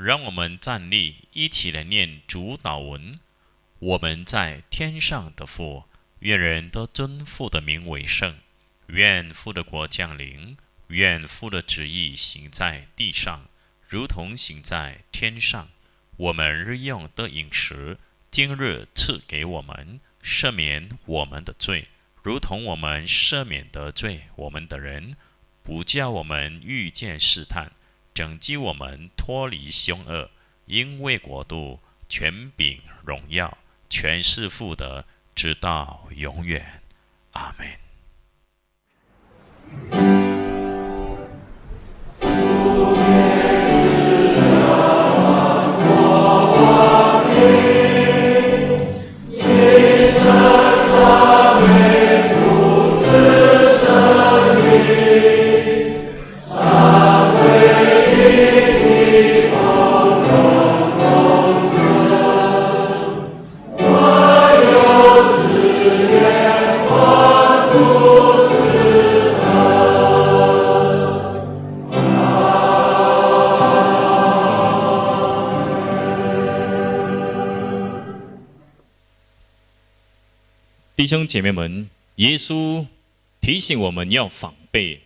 让我们站立，一起来念主祷文。我们在天上的父，愿人都尊父的名为圣。愿父的国降临，愿父的旨意行在地上，如同行在天上。我们日用的饮食，今日赐给我们，赦免我们的罪，如同我们赦免得罪我们的人，不叫我们遇见试探，拯救我们脱离凶恶。因为国度、权柄、荣耀，全是父的，直到永远。阿们。弟兄姐妹们，耶稣提醒我们要防备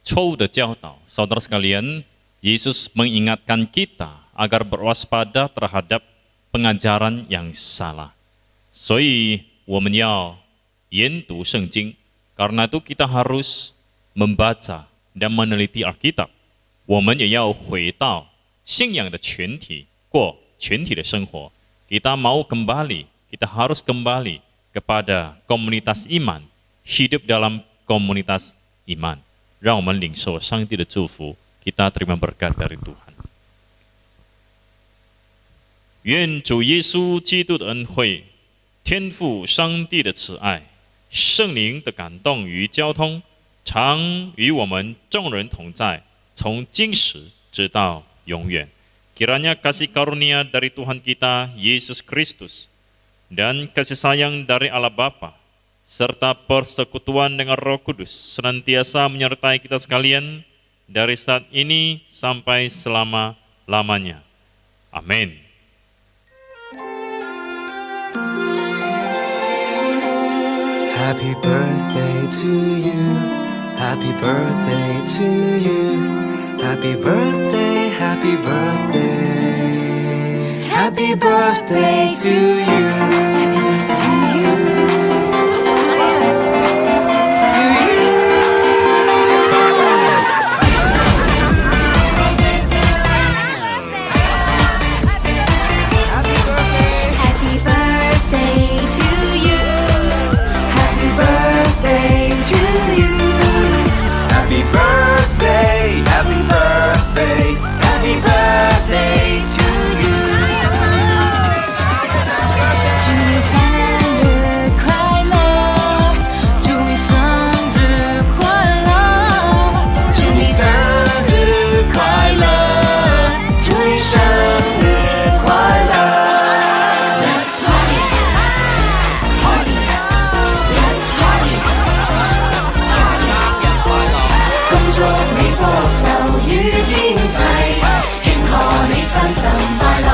错误的教导。Saudara sekalian, Yesus mengingatkan kita agar berwaspada terhadap pengajaran yang salah. 所以我们要研读圣经，karena itu kita harus membaca dan meneliti Alkitab. 我们也要回到信仰的群体，过群体的生活。Kita mau kembali, kita harus kembali kepada komunitas iman, hidup dalam komunitas iman. 让我们领受上帝的祝福， kita terima berkat dari Tuhan. 愿主耶稣基督的恩惠、天父上帝的慈爱、圣灵的感动与交通，常与我们众人同在，从今时直到永远。 Kiranya kasih karunia dari Tuhan kita Yesus Kristus dan kasih sayang dari Allah Bapa serta persekutuan dengan Roh Kudus senantiasa menyertai kita sekalian dari saat ini sampai selama-lamanya. Amin. Happy birthday to you. Happy birthday to you. Happy birthday, happy birthday. Happy birthday to you. To you. To you. Happy birthday. Happy birthday to you. Happy birthday to you. Happy birthday, happy birthday, happy birthday to you. 祝你生日快乐，祝你生日快乐，祝你生日快乐，祝你生日快乐。 Let's party, party, let's party, party。恭祝你福壽與天齊，慶賀你生辰快樂，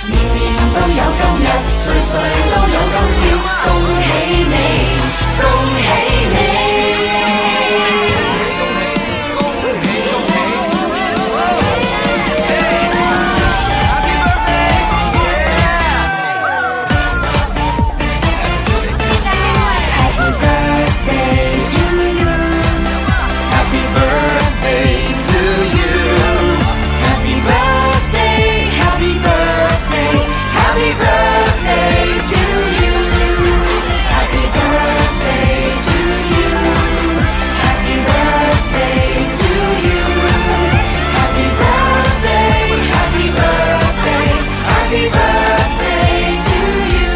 年年都有今日，歲歲都有今朝，恭喜你，恭喜你。Happy birthday to you. Happy birthday to you. Happy birthday, happy birthday, happy birthday to you. Happy birthday to you. Happy birthday to you. Happy birthday, happy birthday, happy birthday to you.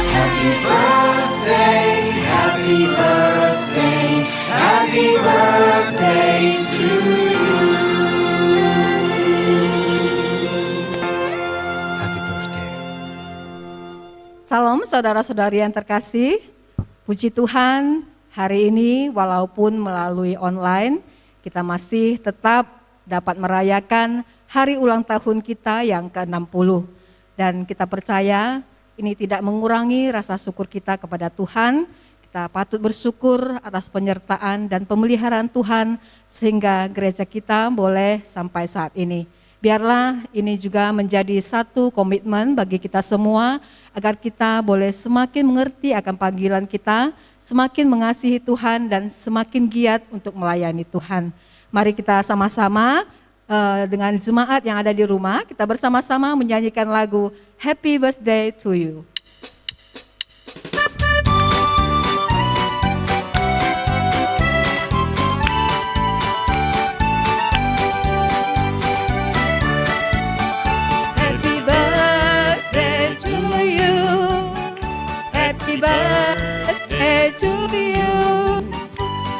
Happy birthday, happy birthday, happy birthday to you. Happy birthday. Salam saudara-saudari yang terkasih, puji Tuhan hari ini walaupun melalui online kita masih tetap dapat merayakan hari ulang tahun kita yang ke-60. Dan kita percaya ini tidak mengurangi rasa syukur kita kepada Tuhan. Kita patut bersyukur atas penyertaan dan pemeliharaan Tuhan sehingga gereja kita boleh sampai saat ini. Biarlah ini juga menjadi satu komitmen bagi kita semua agar kita boleh semakin mengerti akan panggilan kita, semakin mengasihi Tuhan dan semakin giat untuk melayani Tuhan. Mari kita sama-sama dengan jemaat yang ada di rumah, kita bersama-sama menyanyikan lagu Happy Birthday to You. Happy birthday to you. Happy birthday to you.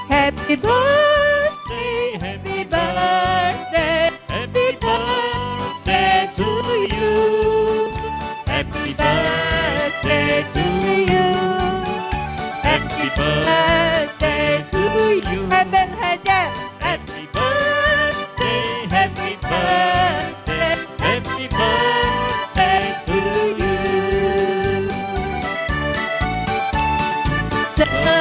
Happy birthday, happy birthday, happy birthday to you. Happy birthday to you. Happy birthday to you. Eben Hajar. Happy birthday, happy birthday, happy birthday to you. Selamat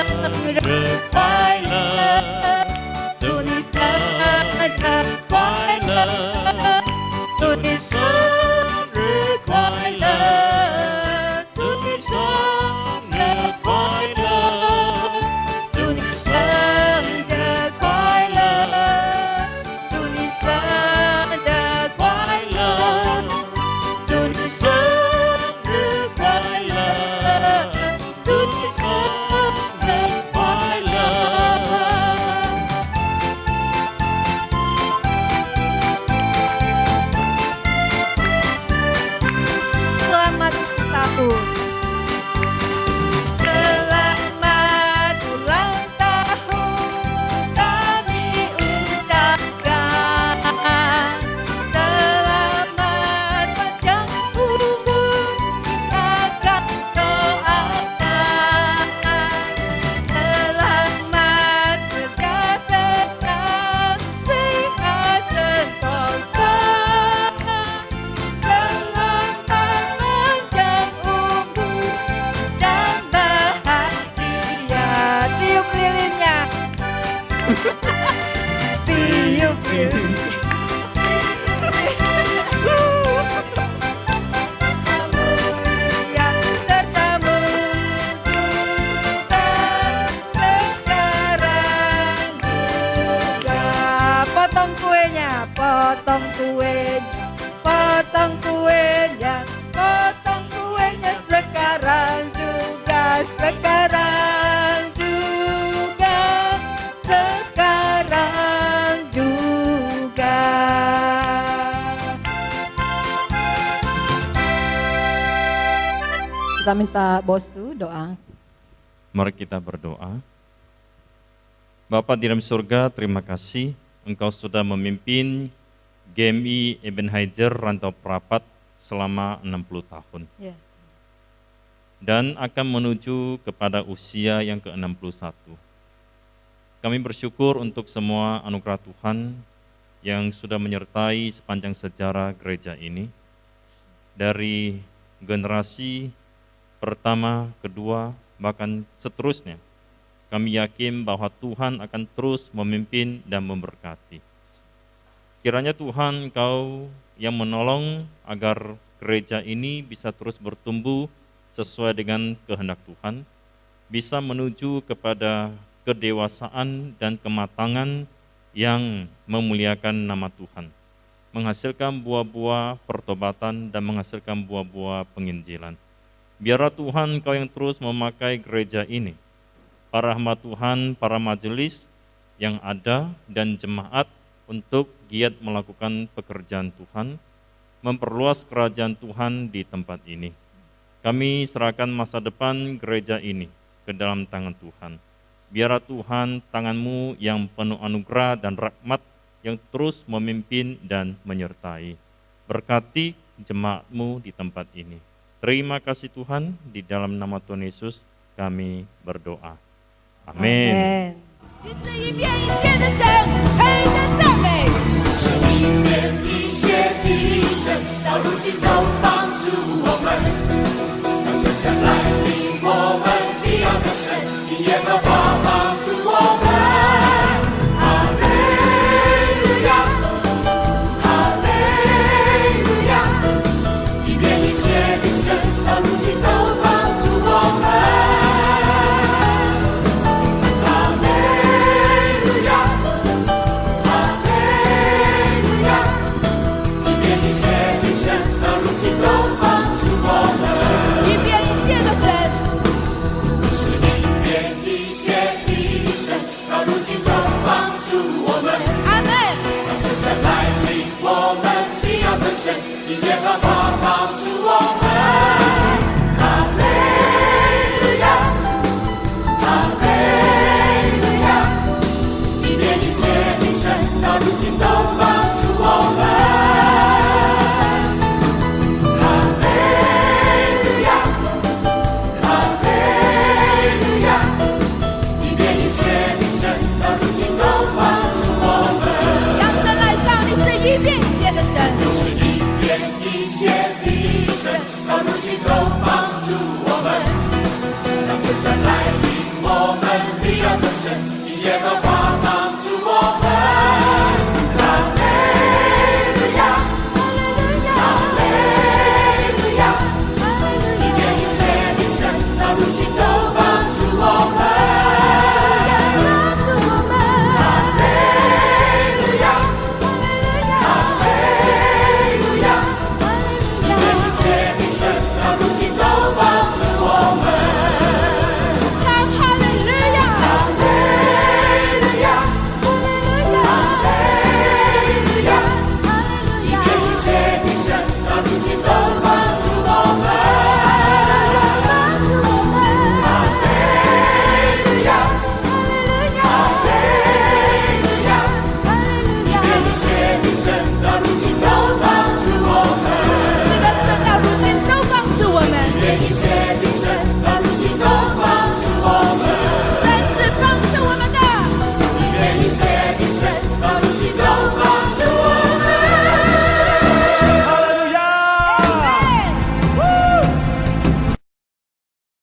tahun. Selamat ulang tahun kami ucapkan. Selamat panjang umur kakak doakan. Selamat sejahtera, sehat sentosa. Selamat panjang umur dan bahagia. Tiup lilinnya. Tiup lilin. Yang sertamu sekarang juga. Potong kuenya, potong kuenya, potong kuenya, potong kuenya sekarang juga, sekarang juga, sekarang juga. Kita minta Bosu doa. Mari kita berdoa. Bapa di dalam surga, terima kasih Engkau sudah memimpin GMI Ebenezer Rantau Prapat selama 60 tahun. Ya. Dan akan menuju kepada usia yang ke-61. Kami bersyukur untuk semua anugerah Tuhan yang sudah menyertai sepanjang sejarah gereja ini. Dari generasi pertama, kedua, bahkan seterusnya. Kami yakin bahwa Tuhan akan terus memimpin dan memberkati. Kiranya Tuhan Engkau yang menolong agar gereja ini bisa terus bertumbuh sesuai dengan kehendak Tuhan, bisa menuju kepada kedewasaan dan kematangan yang memuliakan nama Tuhan, menghasilkan buah-buah pertobatan dan menghasilkan buah-buah penginjilan. Biarlah Tuhan Engkau yang terus memakai gereja ini, para hamba Tuhan, para majelis yang ada dan jemaat untuk giat melakukan pekerjaan Tuhan, memperluas kerajaan Tuhan di tempat ini. Kami serahkan masa depan gereja ini ke dalam tangan Tuhan. Biarlah Tuhan tangan-Mu yang penuh anugerah dan rahmat yang terus memimpin dan menyertai. Berkati jemaat-Mu di tempat ini. Terima kasih Tuhan, di dalam nama Tuhan Yesus kami berdoa. Amin. Amen. 是一遍一切的赞美。今都帮助我们。当主将来临，我们必要得胜，因耶和华帮助我们。哈利路亚，哈利路亚，一变一切的神，到如今都帮助我们。哈利路亚，哈利路亚，一变一切的神，到如今都帮助我们。一变一切的神，是一变一切的神，到如今都帮助我们。阿门。当主将来临，我们必要得胜，因耶和华帮助我们。哈利路亚，哈利路亚，一变一切的神，到如今都帮助我们。哈利路亚，哈利路亚，一变一切的神，到如今都帮助我们。让神来唱，你是一变一切的神。是一变一切的神，到如今都帮助我们。当主将来临，我们必要得胜，因耶和华